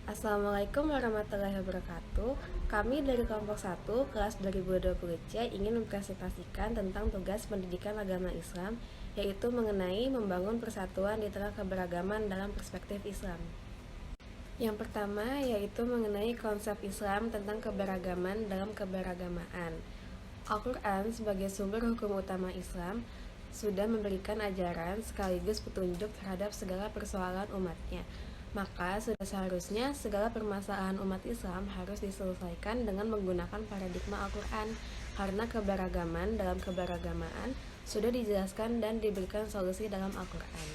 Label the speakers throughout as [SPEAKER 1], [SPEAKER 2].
[SPEAKER 1] Assalamualaikum warahmatullahi wabarakatuh. Kami dari kelompok 1 kelas 2020C ingin mempresentasikan tentang tugas pendidikan agama Islam, yaitu mengenai membangun persatuan di tengah keberagaman dalam perspektif Islam. Yang pertama yaitu mengenai konsep Islam tentang keberagaman dalam keberagamaan. Al-Quran sebagai sumber hukum utama Islam sudah memberikan ajaran sekaligus petunjuk terhadap segala persoalan umatnya. Maka sudah seharusnya segala permasalahan umat Islam harus diselesaikan dengan menggunakan paradigma Al-Quran, karena keberagaman dalam keberagamaan sudah dijelaskan dan diberikan solusi dalam Al-Quran.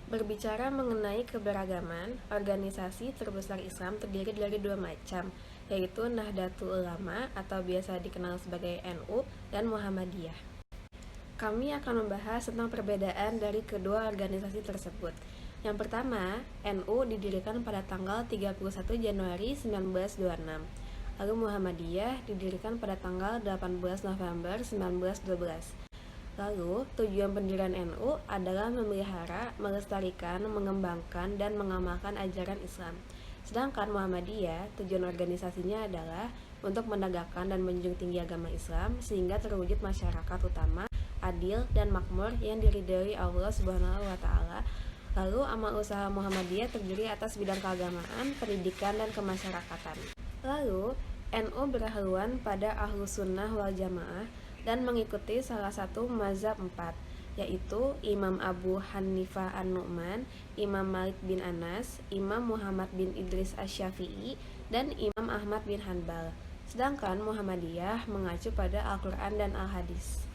[SPEAKER 1] Berbicara mengenai keberagaman, organisasi terbesar Islam terdiri dari dua macam, yaitu Nahdlatul Ulama atau biasa dikenal sebagai NU dan Muhammadiyah. Kami akan membahas tentang perbedaan dari kedua organisasi tersebut. Yang pertama, NU didirikan pada tanggal 31 Januari 1926. Lalu Muhammadiyah didirikan pada tanggal 18 November 1912. Lalu, tujuan pendirian NU adalah memelihara, melestarikan, mengembangkan, dan mengamalkan ajaran Islam. Sedangkan Muhammadiyah, tujuan organisasinya adalah untuk menegakkan dan menjunjung tinggi agama Islam sehingga terwujud masyarakat utama, adil, dan makmur yang diridhoi Allah Subhanahu wa Ta'ala. Lalu, amal usaha Muhammadiyah terdiri atas bidang keagamaan, pendidikan, dan kemasyarakatan. Lalu, NU berhaluan pada Ahlus Sunnah wal Jamaah dan mengikuti salah satu mazhab 4, yaitu Imam Abu Hanifah An-Nu'man, Imam Malik bin Anas, Imam Muhammad bin Idris Asy-Syafi'i, dan Imam Ahmad bin Hanbal. Sedangkan Muhammadiyah mengacu pada Al-Quran dan Al-Hadis.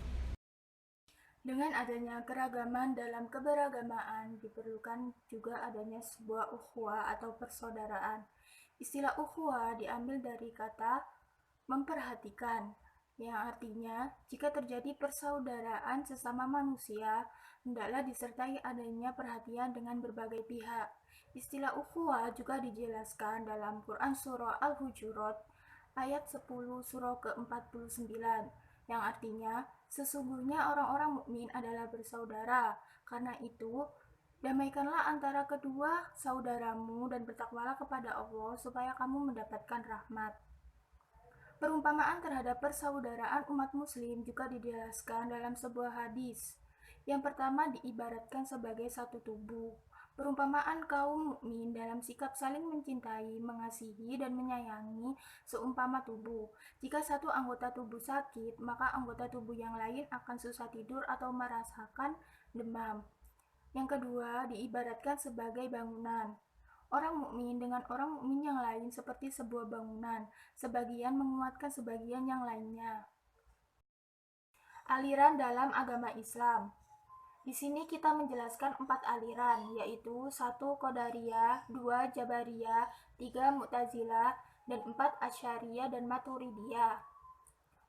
[SPEAKER 2] Dengan adanya keragaman dalam keberagamaan, diperlukan juga adanya sebuah ukhuwah atau persaudaraan. Istilah ukhuwah diambil dari kata memperhatikan, yang artinya jika terjadi persaudaraan sesama manusia, hendaklah disertai adanya perhatian dengan berbagai pihak. Istilah ukhuwah juga dijelaskan dalam Quran Surah Al-Hujurat ayat 10 surah ke-49, yang artinya sesungguhnya orang-orang mukmin adalah bersaudara. Karena itu, damaikanlah antara kedua saudaramu dan bertakwalah kepada Allah supaya kamu mendapatkan rahmat. Perumpamaan terhadap persaudaraan umat muslim juga dijelaskan dalam sebuah hadis. Yang pertama diibaratkan sebagai satu tubuh. Perumpamaan kaum mukmin dalam sikap saling mencintai, mengasihi, dan menyayangi seumpama tubuh. Jika satu anggota tubuh sakit, maka anggota tubuh yang lain akan susah tidur atau merasakan demam. Yang kedua diibaratkan sebagai bangunan. Orang mukmin dengan orang mukmin yang lain seperti sebuah bangunan, sebagian menguatkan sebagian yang lainnya. Aliran dalam agama Islam. Di sini kita menjelaskan 4 aliran, yaitu 1 Qadariyah, 2 Jabariyah, 3 Mu'tazilah, dan 4 Asy'ariyah dan Maturidiyah.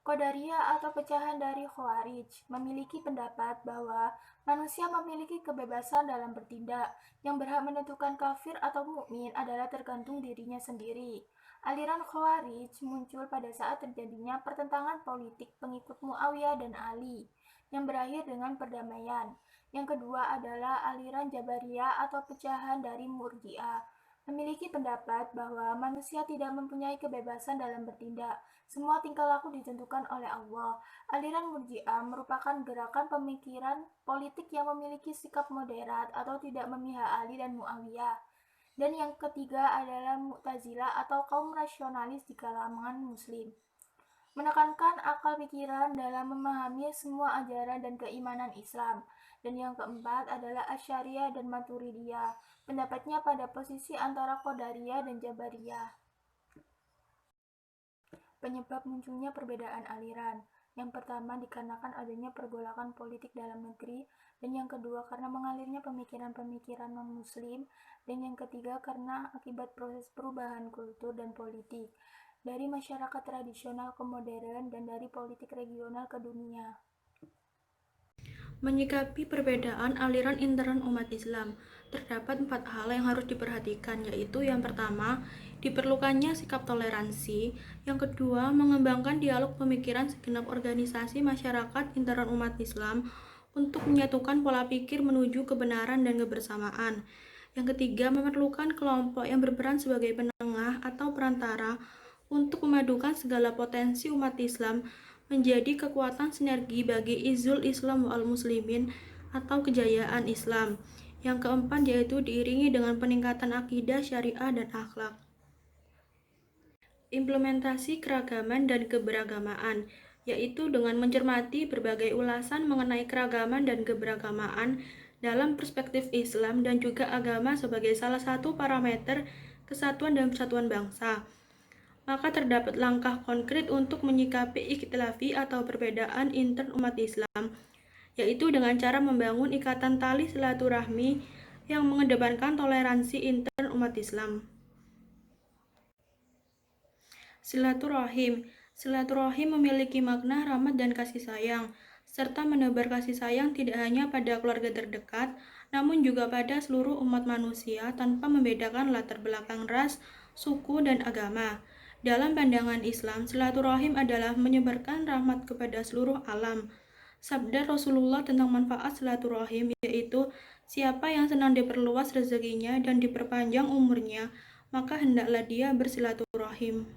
[SPEAKER 2] Qadariyah atau pecahan dari Khawarij memiliki pendapat bahwa manusia memiliki kebebasan dalam bertindak, yang berhak menentukan kafir atau mukmin adalah tergantung dirinya sendiri. Aliran Khawarij muncul pada saat terjadinya pertentangan politik pengikut Muawiyah dan Ali, yang berakhir dengan perdamaian. Yang kedua adalah aliran Jabariyah atau pecahan dari Murji'ah, memiliki pendapat bahwa manusia tidak mempunyai kebebasan dalam bertindak. Semua tingkah laku ditentukan oleh Allah. Aliran Murji'ah merupakan gerakan pemikiran politik yang memiliki sikap moderat atau tidak memihak Ali dan Muawiyah. Dan yang ketiga adalah Mu'tazilah atau kaum rasionalis di kalangan muslim, menekankan akal pikiran dalam memahami semua ajaran dan keimanan Islam. Dan yang keempat adalah Asy'ariyah dan Maturidiyah, pendapatnya pada posisi antara Qadariyah dan Jabariyah. Penyebab munculnya perbedaan aliran. Yang pertama dikarenakan adanya pergolakan politik dalam negeri, dan yang kedua karena mengalirnya pemikiran-pemikiran non-muslim, dan yang ketiga karena akibat proses perubahan kultur dan politik dari masyarakat tradisional ke modern dan dari politik regional ke dunia.
[SPEAKER 3] Menyikapi perbedaan aliran intern umat Islam, terdapat 4 hal yang harus diperhatikan, yaitu yang pertama, diperlukannya sikap toleransi, yang kedua, mengembangkan dialog pemikiran segenap organisasi masyarakat intern umat Islam untuk menyatukan pola pikir menuju kebenaran dan kebersamaan, Yang ketiga, memerlukan kelompok yang berperan sebagai penengah atau perantara untuk memadukan segala potensi umat Islam menjadi kekuatan sinergi bagi Izzul Islam wal Muslimin atau kejayaan Islam. Yang keempat yaitu diiringi dengan peningkatan akidah, syariah, dan akhlak. Implementasi keragaman dan keberagamaan, yaitu dengan mencermati berbagai ulasan mengenai keragaman dan keberagamaan dalam perspektif Islam dan juga agama sebagai salah satu parameter kesatuan dan persatuan bangsa. Maka terdapat langkah konkret untuk menyikapi ikhtilafi atau perbedaan intern umat Islam, yaitu dengan cara membangun ikatan tali silaturahmi yang mengedepankan toleransi intern umat Islam. Silaturahim. Silaturahim memiliki makna rahmat dan kasih sayang, serta menebar kasih sayang tidak hanya pada keluarga terdekat, namun juga pada seluruh umat manusia tanpa membedakan latar belakang ras, suku, dan agama. Dalam pandangan Islam, silaturahim adalah menyebarkan rahmat kepada seluruh alam. Sabda Rasulullah tentang manfaat silaturahim yaitu, siapa yang senang diperluas rezekinya dan diperpanjang umurnya, maka hendaklah dia bersilaturahim.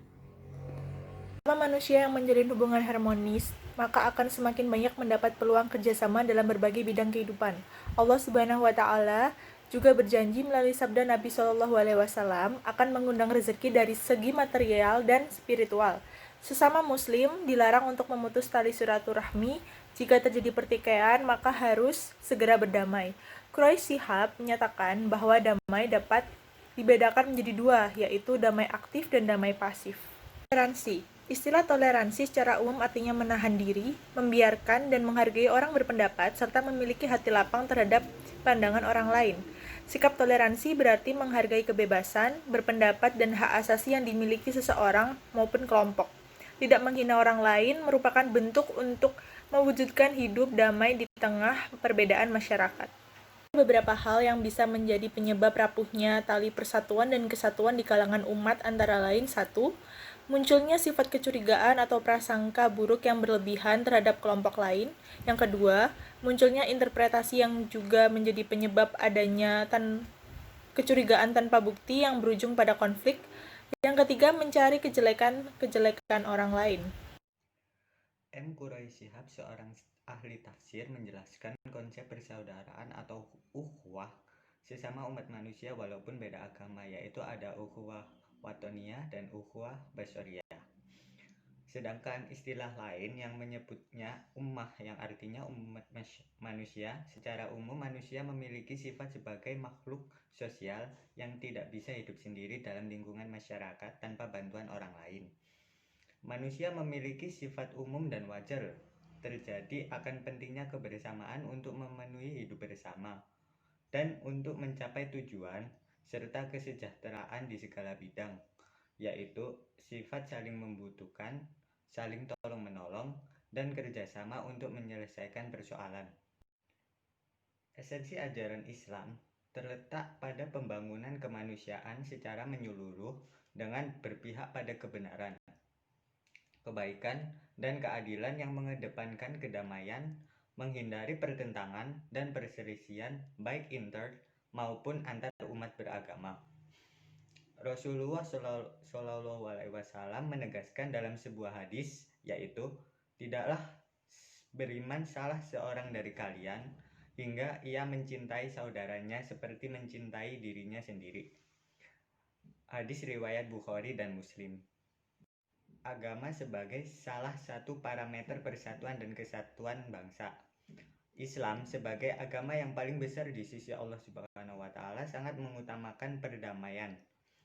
[SPEAKER 4] Selama manusia yang menjalin hubungan harmonis, maka akan semakin banyak mendapat peluang kerjasama dalam berbagai bidang kehidupan. Allah Subhanahu wa Ta'ala juga berjanji melalui sabda Nabi SAW akan mengundang rezeki dari segi material dan spiritual. Sesama Muslim dilarang untuk memutus tali silaturahmi. Jika terjadi pertikaian, maka harus segera berdamai. Quraish Shihab menyatakan bahwa damai dapat dibedakan menjadi dua, yaitu damai aktif dan damai pasif. Toleransi. Istilah toleransi secara umum artinya menahan diri, membiarkan dan menghargai orang berpendapat, serta memiliki hati lapang terhadap pandangan orang lain. Sikap toleransi berarti menghargai kebebasan, berpendapat, dan hak asasi yang dimiliki seseorang maupun kelompok. Tidak menghina orang lain merupakan bentuk untuk mewujudkan hidup damai di tengah perbedaan masyarakat. Beberapa hal yang bisa menjadi penyebab rapuhnya tali persatuan dan kesatuan di kalangan umat antara lain: 1. Munculnya sifat kecurigaan atau prasangka buruk yang berlebihan terhadap kelompok lain. Yang kedua, munculnya interpretasi yang juga menjadi penyebab adanya kecurigaan tanpa bukti yang berujung pada konflik. Yang ketiga, mencari kejelekan orang lain.
[SPEAKER 5] M. Quraish Shihab, seorang ahli tafsir, menjelaskan konsep persaudaraan atau ukhuwah sesama umat manusia walaupun beda agama, yaitu ada ukhuwah watoniyah dan ukhuwah basyariyah. Sedangkan istilah lain yang menyebutnya ummah, yang artinya umat manusia. Secara umum, manusia memiliki sifat sebagai makhluk sosial yang tidak bisa hidup sendiri dalam lingkungan masyarakat tanpa bantuan orang lain. Manusia memiliki sifat umum dan wajar terjadi akan pentingnya kebersamaan untuk memenuhi hidup bersama dan untuk mencapai tujuan serta kesejahteraan di segala bidang, yaitu sifat saling membutuhkan, saling tolong-menolong, dan kerjasama untuk menyelesaikan persoalan. Esensi ajaran Islam terletak pada pembangunan kemanusiaan secara menyeluruh dengan berpihak pada kebenaran, kebaikan, dan keadilan yang mengedepankan kedamaian, menghindari pertentangan dan perselisihan baik inter maupun antar umat beragama. Rasulullah Shallallahu Alaihi Wasallam menegaskan dalam sebuah hadis, yaitu, tidaklah beriman salah seorang dari kalian hingga ia mencintai saudaranya seperti mencintai dirinya sendiri. Hadis riwayat Bukhari dan Muslim. Agama sebagai salah satu parameter persatuan dan kesatuan bangsa. Islam sebagai agama yang paling besar di sisi Allah Subhanahu wa Ta'ala sangat mengutamakan perdamaian.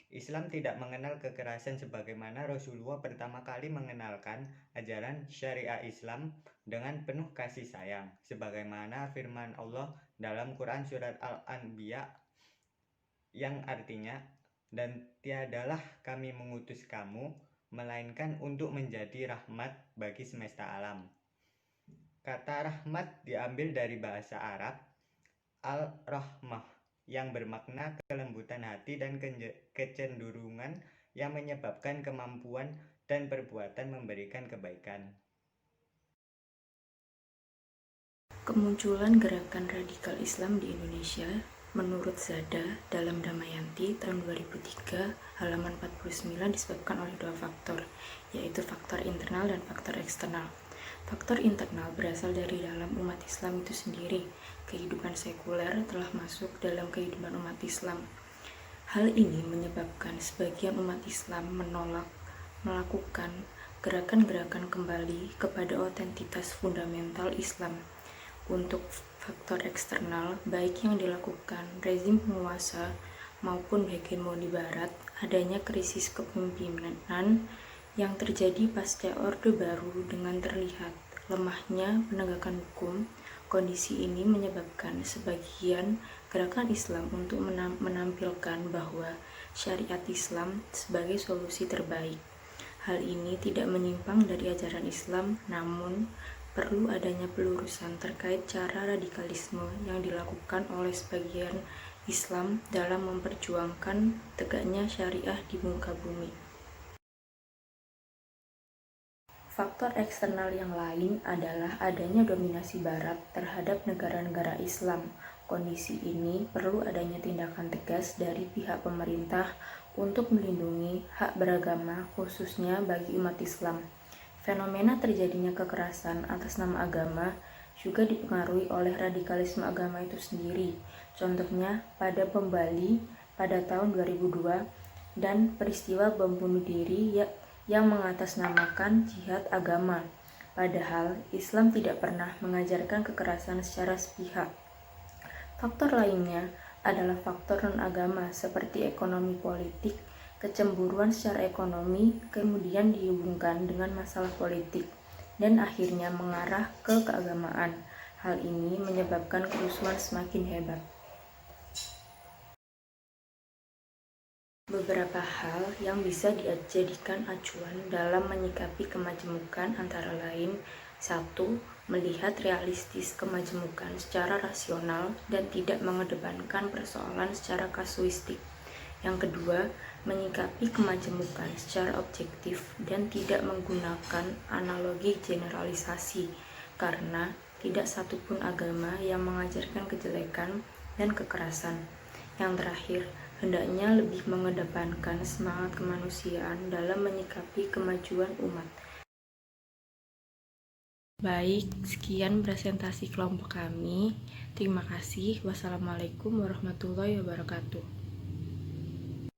[SPEAKER 5] Islam tidak mengenal kekerasan sebagaimana Rasulullah pertama kali mengenalkan ajaran syariah Islam dengan penuh kasih sayang, sebagaimana firman Allah dalam Quran surat Al-Anbiya yang artinya, dan tiadalah kami mengutus kamu melainkan untuk menjadi rahmat bagi semesta alam. Kata rahmat diambil dari bahasa Arab al-rahmah yang bermakna kelembutan hati dan kecenderungan yang menyebabkan kemampuan dan perbuatan memberikan kebaikan.
[SPEAKER 6] Kemunculan gerakan radikal Islam di Indonesia
[SPEAKER 3] Menurut Zada dalam Damayanti tahun 2003 halaman 49 disebabkan oleh dua faktor, yaitu faktor internal dan faktor eksternal. Faktor internal berasal dari dalam umat Islam itu sendiri. Kehidupan sekuler telah masuk dalam kehidupan umat Islam. Hal ini menyebabkan sebagian umat Islam menolak melakukan gerakan-gerakan kembali kepada otentitas fundamental Islam. Untuk faktor eksternal, baik yang dilakukan rezim penguasa maupun hegemoni Barat, adanya krisis kepemimpinan yang terjadi pasca Orde Baru dengan terlihat lemahnya penegakan hukum. Kondisi ini menyebabkan sebagian gerakan Islam untuk menampilkan bahwa syariat Islam sebagai solusi terbaik. Hal ini tidak menyimpang dari ajaran Islam, namun perlu adanya pelurusan terkait cara radikalisme yang dilakukan oleh sebagian Islam dalam memperjuangkan tegaknya syariah di muka bumi. Faktor eksternal yang lain adalah adanya dominasi Barat terhadap negara-negara Islam. Kondisi ini perlu adanya tindakan tegas dari pihak pemerintah untuk melindungi hak beragama, khususnya bagi umat Islam. Fenomena terjadinya kekerasan atas nama agama juga dipengaruhi oleh radikalisme agama itu sendiri. Contohnya pada bom Bali pada tahun 2002 dan peristiwa bom bunuh diri yang mengatasnamakan jihad agama. Padahal Islam tidak pernah mengajarkan kekerasan secara sepihak. Faktor lainnya adalah faktor non-agama seperti ekonomi politik, kecemburuan secara ekonomi, kemudian dihubungkan dengan masalah politik, dan akhirnya mengarah ke keagamaan. Hal ini menyebabkan kerusuhan semakin hebat. Beberapa hal yang bisa dijadikan acuan dalam menyikapi kemajemukan antara lain: 1. Melihat realistis kemajemukan secara rasional dan tidak mengedepankan persoalan secara kasuistik. Yang kedua, menyikapi kemajemukan secara objektif dan tidak menggunakan analogi generalisasi, karena tidak satupun agama yang mengajarkan kejelekan dan kekerasan. Yang terakhir, hendaknya lebih mengedepankan semangat kemanusiaan dalam menyikapi kemajuan umat. Baik, sekian presentasi kelompok kami. Terima kasih. Wassalamualaikum warahmatullahi wabarakatuh.